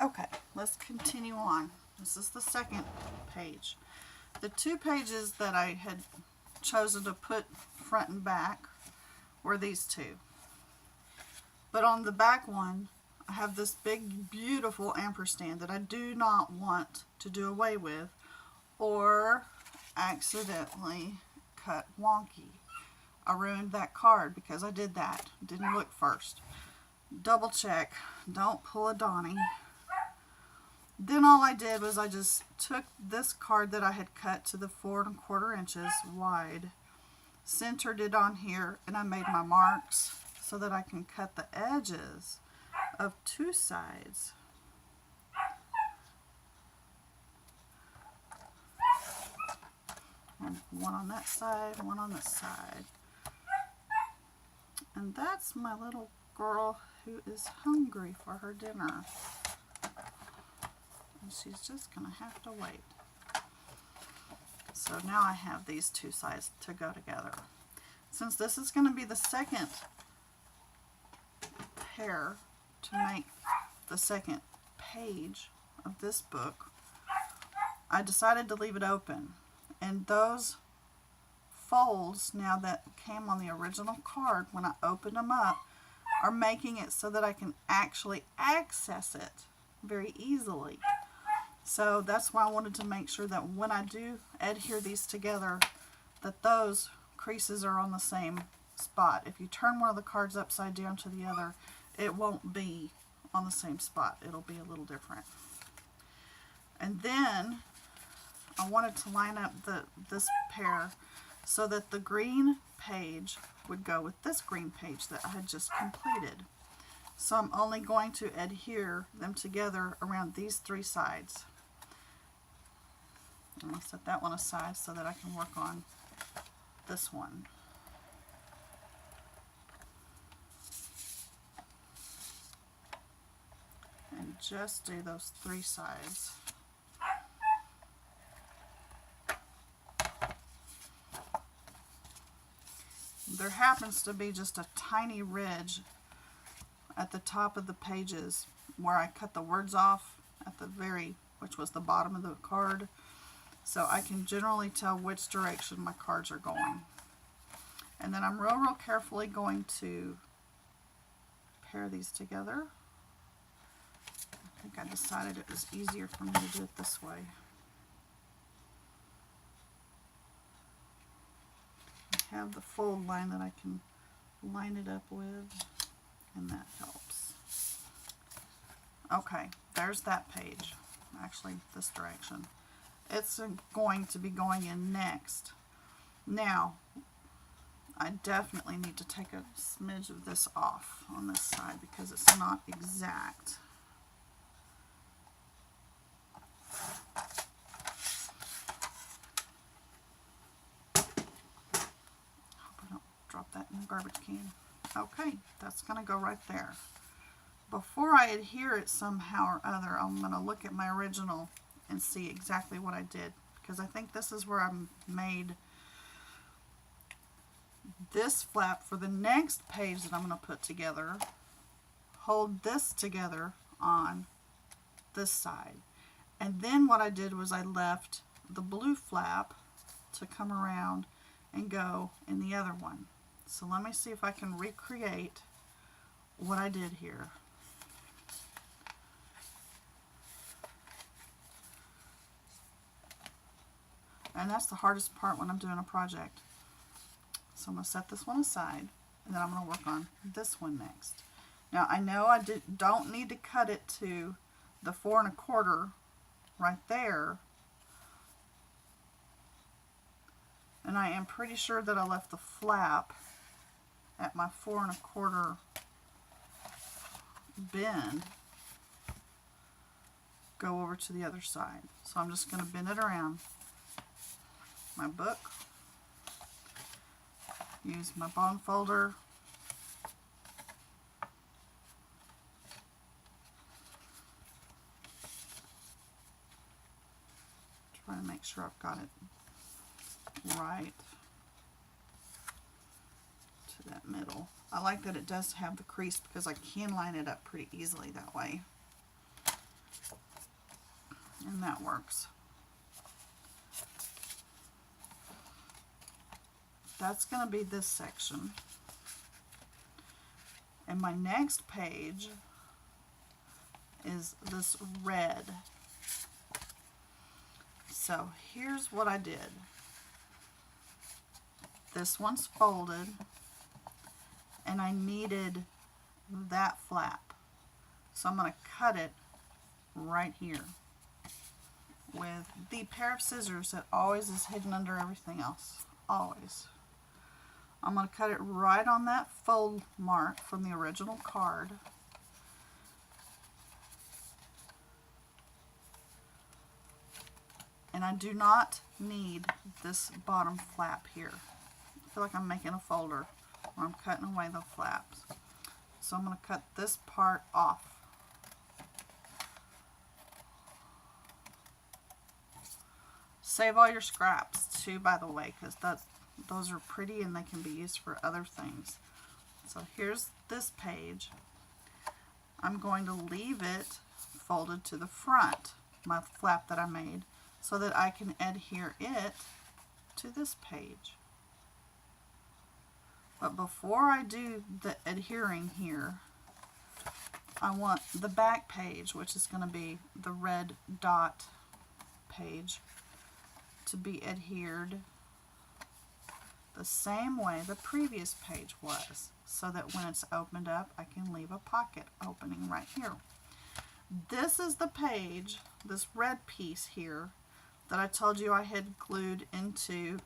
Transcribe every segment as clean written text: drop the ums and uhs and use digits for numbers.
Okay, let's continue on. This is the second page. The two pages that I had chosen to put front and back were these two. But on the back one, I have this big, beautiful ampersand that I do not want to do away with or accidentally cut wonky. I ruined that card because I did that. Didn't look first. Double check. Don't pull a Donnie. Then all I did was I just took this card that I had cut to the 4 1/4 inches wide, centered it on here, and I made my marks so that I can cut the edges of two sides. And one on that side, one on this side. And that's my little girl who is hungry for her dinner. And she's just going to have to wait. So now I have these two sides to go together. Since this is going to be the second pair to make the second page of this book, I decided to leave it open. And those folds now that came on the original card when I opened them up are making it so that I can actually access it very easily. So that's why I wanted to make sure that when I do adhere these together, that those creases are on the same spot. If you turn one of the cards upside down to the other, it won't be on the same spot. It'll be a little different. And then I wanted to line up this pair so that the green page would go with this green page that I had just completed. So I'm only going to adhere them together around these three sides. I'm going to set that one aside so that I can work on this one. And just do those three sides. There happens to be just a tiny ridge at the top of the pages where I cut the words off at the which was the bottom of the card. So I can generally tell which direction my cards are going. And then I'm real carefully going to pair these together. I think I decided it was easier for me to do it this way. I have the fold line that I can line it up with, and that helps. Okay, there's that page. Actually, this direction. It's going to be going in next. Now, I definitely need to take a smidge of this off on this side because it's not exact. Hope I don't drop that in the garbage can. Okay, that's going to go right there. Before I adhere it somehow or other, I'm going to look at my original and see exactly what I did, because I think this is where I made this flap for the next page that I'm going to put together. Hold this together on this side. And then what I did was I left the blue flap to come around and go in the other one. So let me see if I can recreate what I did here. And that's the hardest part when I'm doing a project. So I'm going to set this one aside, and then I'm going to work on this one next. Now I know I don't need to cut it to the 4 1/4 right there. And I am pretty sure that I left the flap at my 4 1/4 bend go over to the other side. So I'm just going to bend it around my book, use my bone folder, try to make sure I've got it right to that middle. I like that it does have the crease because I can line it up pretty easily that way. And that works. That's going to be this section. And my next page is this red. So here's what I did. This one's folded, and I needed that flap. So I'm going to cut it right here with the pair of scissors that always is hidden under everything else. Always. I'm going to cut it right on that fold mark from the original card. And I do not need this bottom flap here. I feel like I'm making a folder where I'm cutting away the flaps. So I'm going to cut this part off. Save all your scraps too, by the way, because those are pretty and they can be used for other things. So here's this page. I'm going to leave it folded to the front, my flap that I made, so that I can adhere it to this page. But before I do the adhering here, I want the back page, which is going to be the red dot page, to be adhered the same way the previous page was, so that when it's opened up, I can leave a pocket opening right here. This is the page, this red piece here, that I told you I had glued into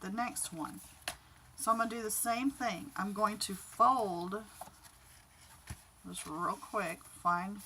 the next one. So I'm going to do the same thing. I'm going to fold, just real quick, find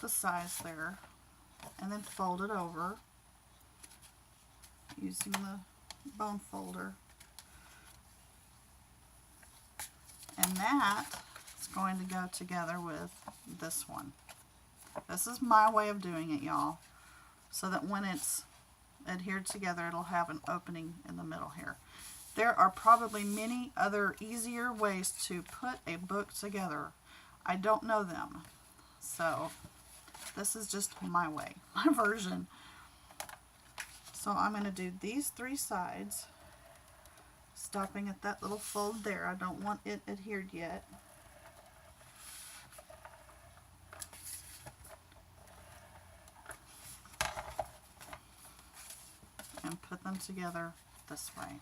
the size there, and then fold it over using the bone folder. And that is going to go together with this one. This is my way of doing it, y'all, so that when it's adhered together, it'll have an opening in the middle here. There are probably many other easier ways to put a book together. I don't know them. So this is just my way, my version. So I'm going to do these three sides, stopping at that little fold there. I don't want it adhered yet. And put them together this way.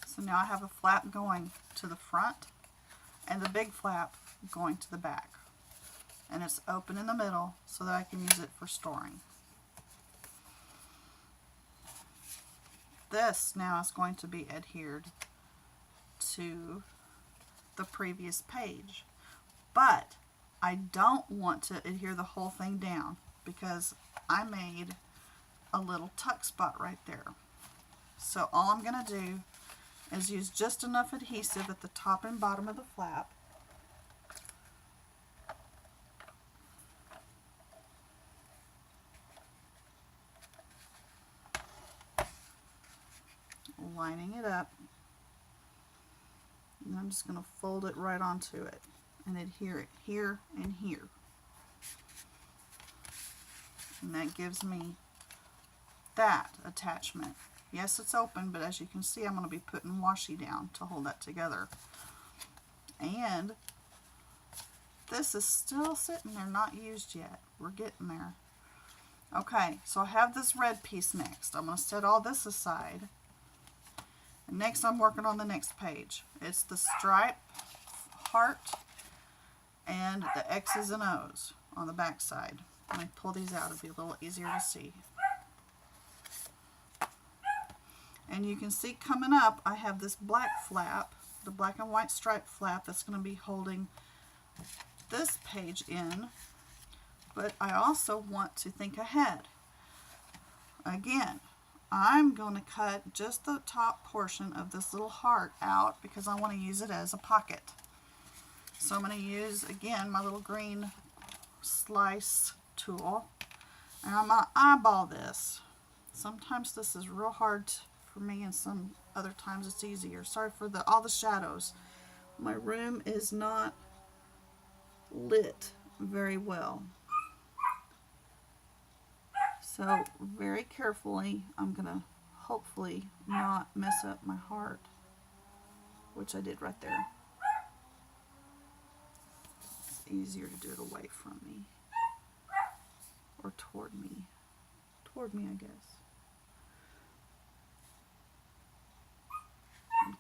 So now I have a flap going to the front and the big flap going to the back. And it's open in the middle so that I can use it for storing. This now is going to be adhered to the previous page. But I don't want to adhere the whole thing down because I made a little tuck spot right there. So all I'm going to do is use just enough adhesive at the top and bottom of the flap. Lining it up. And I'm just going to fold it right onto it and adhere it here and here. And that gives me that attachment. Yes, it's open, but as you can see, I'm going to be putting washi down to hold that together. And this is still sitting there, not used yet. We're getting there. Okay, so I have this red piece next. I'm going to set all this aside. And next I'm working on the next page. It's the stripe, heart, and the X's and O's on the back side. Let me pull these out. It'll be a little easier to see. And you can see coming up, I have this black flap, the black and white stripe flap that's going to be holding this page in. But I also want to think ahead. Again, I'm going to cut just the top portion of this little heart out because I want to use it as a pocket. So I'm going to use, again, my little green slice tool. And I'm going to eyeball this. Sometimes this is real hard for me, and some other times it's easier. Sorry for all the shadows. My room is not lit very well. So very carefully, I'm going to hopefully not mess up my heart, which I did right there. It's easier to do it away from me, or toward me. Toward me, I guess. And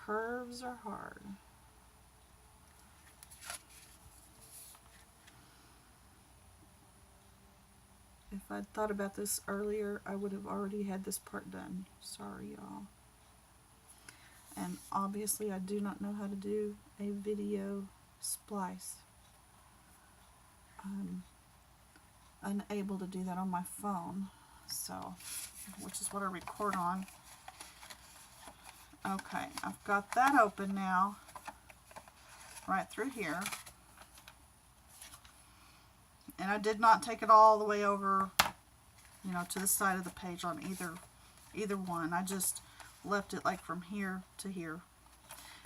curves are hard. If I'd thought about this earlier, I would have already had this part done. Sorry, y'all. And obviously, I do not know how to do a video splice. I'm unable to do that on my phone, so, which is what I record on. Okay, I've got that open now, right through here. And I did not take it all the way over, you know, to the side of the page on either one. I just left it like from here to here.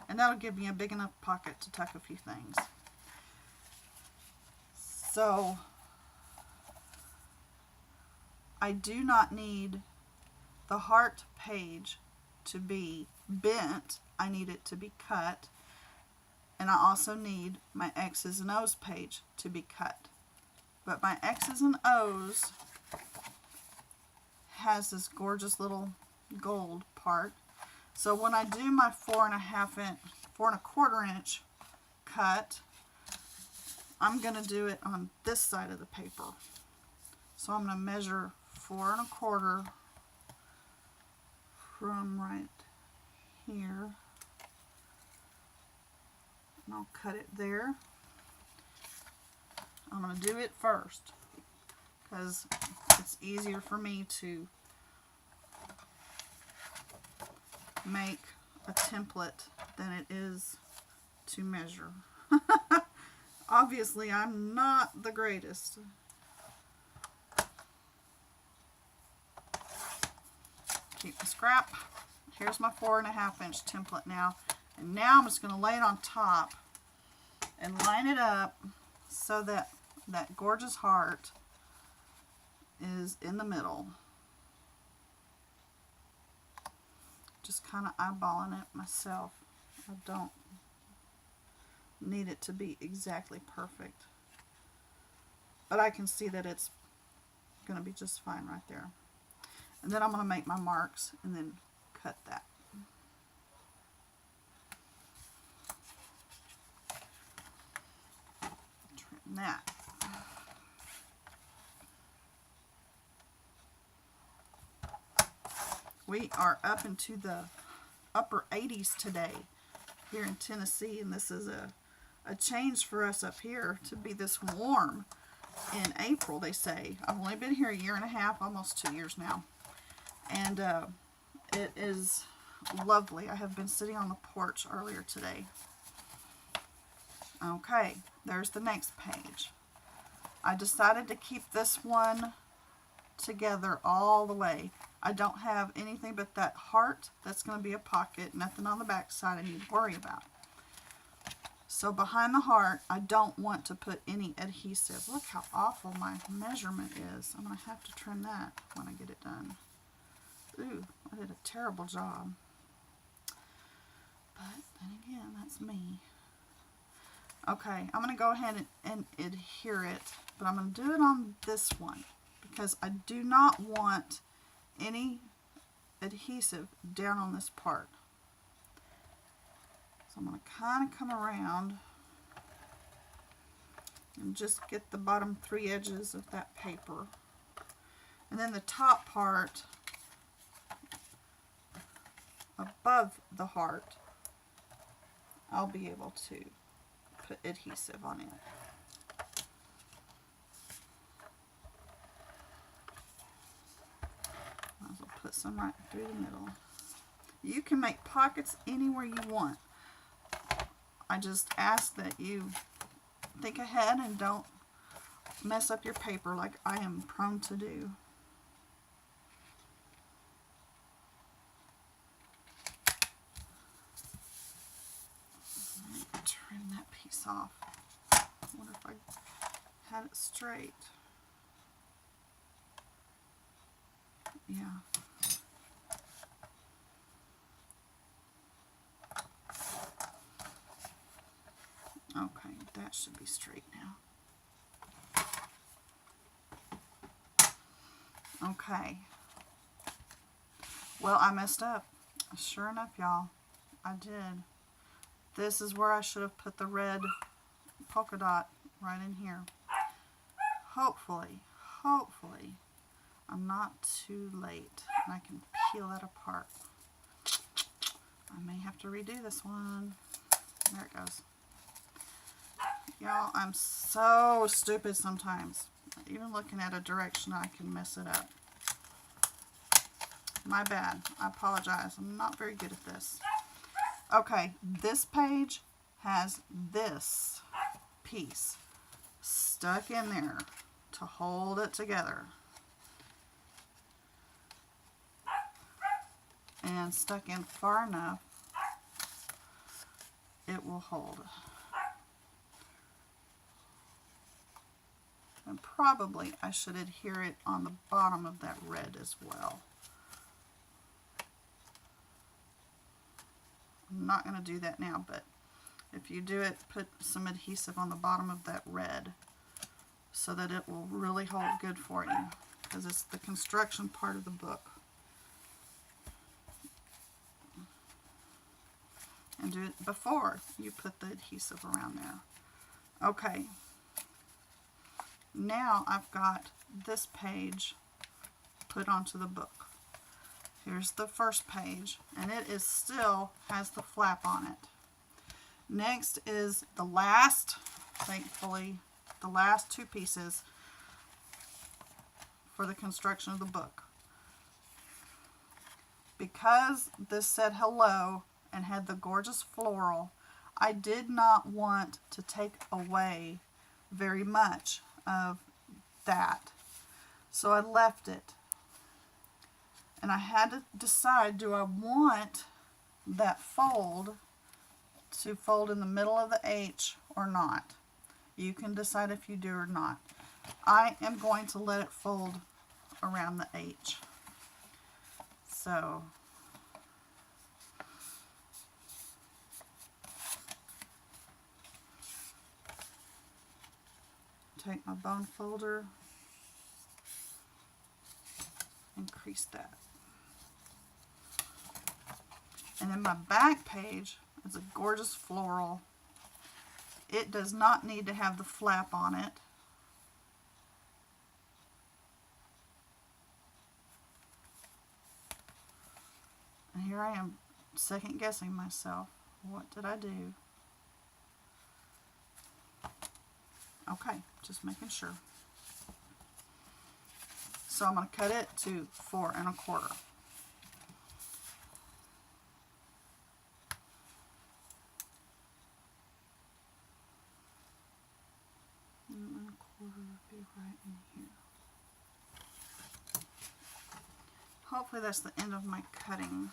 And that'll give me a big enough pocket to tuck a few things. So, I do not need the heart page to be bent. I need it to be cut. And I also need my X's and O's page to be cut. But my X's and O's has this gorgeous little gold part. So when I do my 4.25 inch cut, I'm going to do it on this side of the paper. So I'm going to measure 4.25 from right here. And I'll cut it there. I'm going to do it first because it's easier for me to make a template than it is to measure. Obviously, I'm not the greatest. Keep the scrap. Here's my 4.5 inch template now. And now I'm just going to lay it on top and line it up so that that gorgeous heart is in the middle. Just kind of eyeballing it myself. I don't need it to be exactly perfect. But I can see that it's going to be just fine right there. And then I'm going to make my marks and then cut that. Trim that. We are up into the upper 80s today here in Tennessee, and this is a change for us up here to be this warm in April, they say. I've only been here a year and a half, almost 2 years now, and it is lovely. I have been sitting on the porch earlier today. Okay, there's the next page. I decided to keep this one together all the way. I don't have anything but that heart. That's going to be a pocket. Nothing on the back side I need to worry about. So behind the heart, I don't want to put any adhesive. Look how awful my measurement is. I'm going to have to trim that when I get it done. Ooh, I did a terrible job. But then again, that's me. Okay, I'm going to go ahead and adhere it. But I'm going to do it on this one because I do not want any adhesive down on this part. So I'm going to kind of come around and just get the bottom 3 edges of that paper. And then the top part above the heart, I'll be able to put adhesive on it. I'll put some right through the middle. You can make pockets anywhere you want. I just ask that you think ahead and don't mess up your paper like I am prone to do. off. I wonder if I had it straight. Yeah. Okay, that should be straight now. Okay. Well, I messed up. Sure enough, y'all, I did. This is where I should have put the red polka dot right in here. Hopefully, I'm not too late and I can peel that apart. I may have to redo this one. There it goes. Y'all, I'm so stupid sometimes. Even looking at a direction, I can mess it up. My bad. I apologize. I'm not very good at this. Okay, this page has this piece stuck in there to hold it together. And stuck in far enough, it will hold. And probably I should adhere it on the bottom of that red as well. I'm not going to do that now, but if you do it, put some adhesive on the bottom of that red so that it will really hold good for you, because it's the construction part of the book. And do it before you put the adhesive around there. Okay. Now I've got this page put onto the book. Here's the first page, and it is still has the flap on it. Next is the last, thankfully, the last two pieces for the construction of the book. Because this said hello and had the gorgeous floral, I did not want to take away very much of that. So I left it. And I had to decide, do I want that fold to fold in the middle of the H or not? You can decide if you do or not. I am going to let it fold around the H. So take my bone folder, increase that. And then my back page is a gorgeous floral. It does not need to have the flap on it. And here I am second guessing myself. What did I do? Okay, just making sure. So I'm going to cut it to 4 1/4. Be right in here. Hopefully that's the end of my cutting.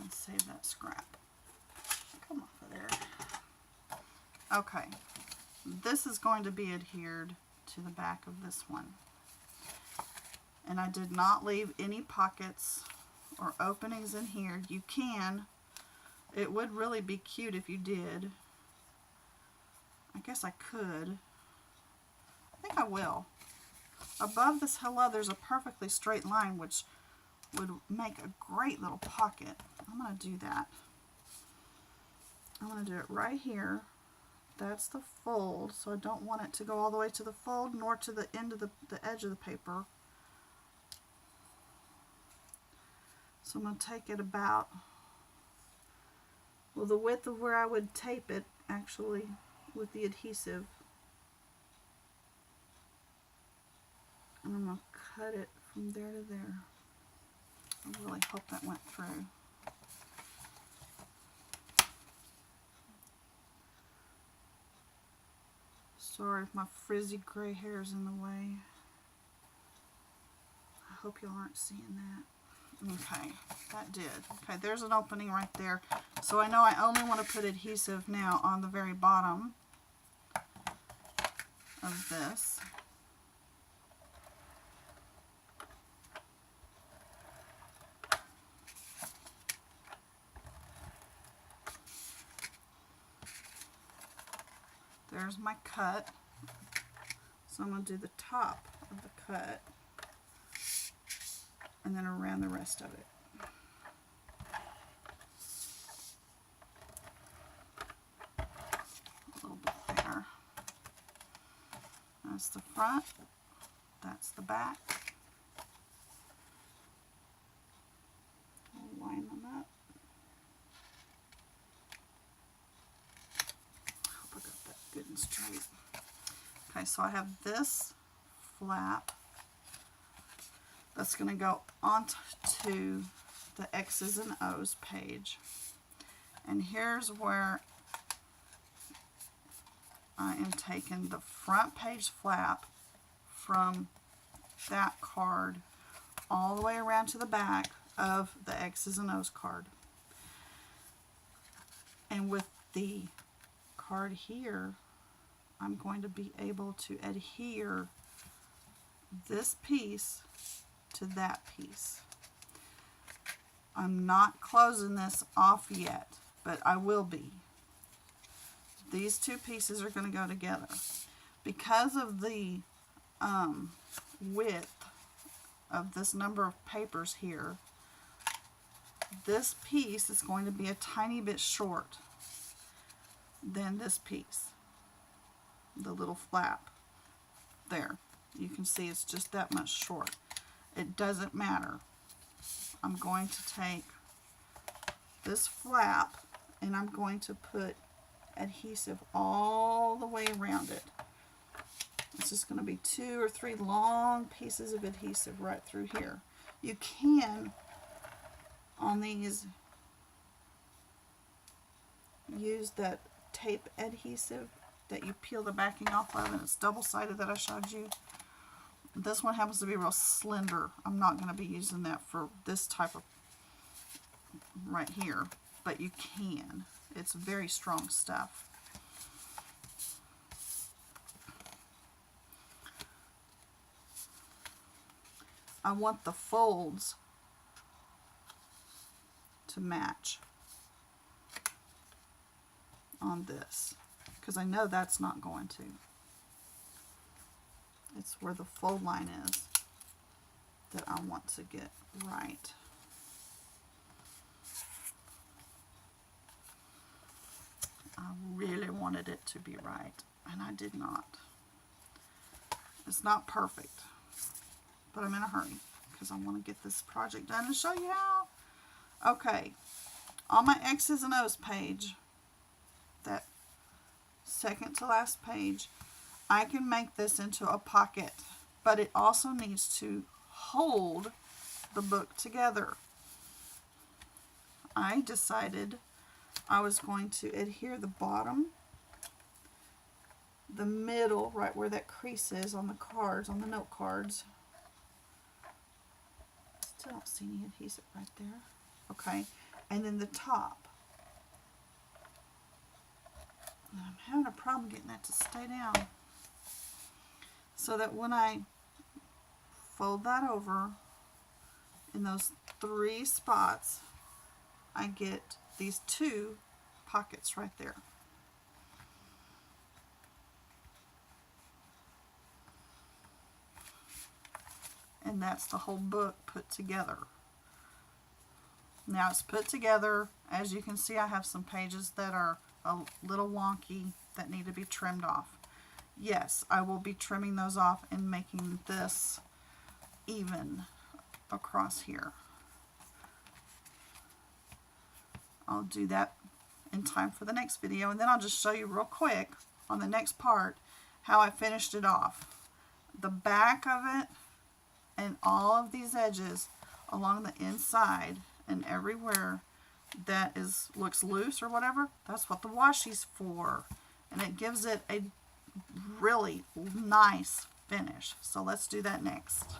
Let's save that scrap. Come off of there. Okay, this is going to be adhered to the back of this one. And I did not leave any pockets or openings in here. You can. It would really be cute if you did. I guess I could. I think I will. Above this hello, there's a perfectly straight line, which would make a great little pocket. I'm going to do that. I'm going to do it right here. That's the fold, so I don't want it to go all the way to the fold nor to the end of the edge of the paper. So I'm going to take it about, well, the width of where I would tape it, actually, with the adhesive. And I'm going to cut it from there to there. I really hope that went through. Sorry if my frizzy gray hair is in the way. I hope y'all aren't seeing that. Okay, that did. Okay, there's an opening right there. So I know I only want to put adhesive now on the very bottom of this. There's my cut. So I'm going to do the top of the cut and then around the rest of it. A little bit there. That's the front. That's the back. I'll line them up. I hope I got that good and straight. Okay, so I have this flap that's going to go onto the X's and O's page. And here's where I am taking the front page flap from that card all the way around to the back of the X's and O's card. And with the card here, I'm going to be able to adhere this piece to that piece. I'm not closing this off yet, but I will be. These two pieces are going to go together. Because of the width of this number of papers here, this piece is going to be a tiny bit short than this piece. The little flap there. You can see it's just that much short. It doesn't matter. I'm going to take this flap and I'm going to put adhesive all the way around it. It's just going to be 2 or 3 long pieces of adhesive right through here. You can, on these, use that tape adhesive that you peel the backing off of, and it's double-sided that I showed you. This one happens to be real slender. I'm not going to be using that for this type of right here, but you can. It's very strong stuff. I want the folds to match on this, because I know that's not going to. It's where the fold line is that I want to get right. I really wanted it to be right, and I did not. It's not perfect, but I'm in a hurry because I want to get this project done and show you how. Okay, on my X's and O's page, that second to last page, I can make this into a pocket, but it also needs to hold the book together. I decided I was going to adhere the bottom, the middle, right where that crease is on the cards, on the note cards. Still don't see any adhesive right there. Okay, and then the top. I'm having a problem getting that to stay down. So that when I fold that over in those 3 spots, I get these 2 pockets right there. And that's the whole book put together. Now it's put together. As you can see, I have some pages that are a little wonky that need to be trimmed off. Yes, I will be trimming those off and making this even across here. I'll do that in time for the next video, and then I'll just show you real quick on the next part how I finished it off. The back of it and all of these edges along the inside and everywhere that looks loose or whatever, that's what the washi's for, and it gives it a really nice finish. So let's do that next.